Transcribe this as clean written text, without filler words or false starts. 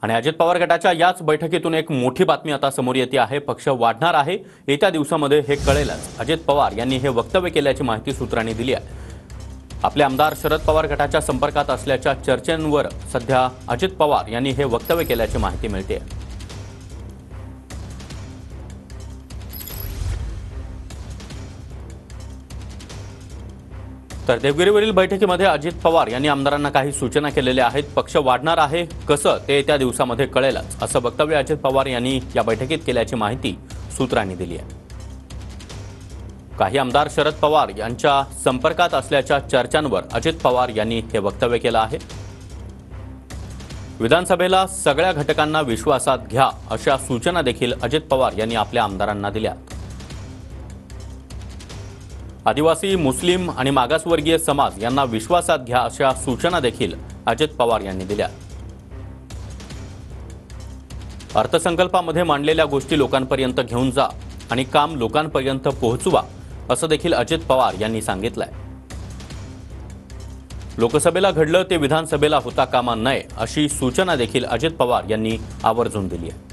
आणि अजित पवार गटाच्या याच बैठकीतून एक मोठी बातमी आता समोर येते आहे। पक्ष वाढणार आहे, येत्या दिवसामध्ये हे कळेलच, अजित पवार यांनी हे वक्तव्य केल्याची माहिती सूत्रांनी दिली आहे। आपले आमदार शरद पवार गटाच्या संपर्कात असल्याच्या चर्चेंवर सध्या अजित पवार यांनी हे वक्तव्य केल्याची माहिती मिळते। तर देवगिरीवरील बैठकीमध्ये अजित पवार यांनी आमदारांना काही सूचना केलेल्या आहेत। पक्ष वाढणार आहे, कसं ते येत्या दिवसामध्ये कळेलच, असं वक्तव्य अजित पवार यांनी या बैठकीत केल्याची माहिती सूत्रांनी दिली आहे। काही आमदार शरद पवार यांच्या संपर्कात असल्याच्या चर्चांवर अजित पवार यांनी हे वक्तव्य केलं आहे। विधानसभेला सगळ्या घटकांना विश्वासात घ्या अशा सूचना देखील अजित पवार यांनी आपल्या आमदारांना दिल्या। आदिवासी, मुस्लिम आणि मागासवर्गीय समाज यांना विश्वासात घ्या अशा सूचना देखील अजित पवार यांनी दिल्या। अर्थसंकल्पामध्ये मांडलेल्या गोष्टी लोकांपर्यंत घेऊन जा आणि काम लोकांपर्यंत पोहोचवा असं देखील अजित पवार यांनी सांगितलंय। लोकसभेला घडलं ते विधानसभेला होता कामा नये अशी सूचना देखील अजित पवार यांनी आवर्जून दिली आहे।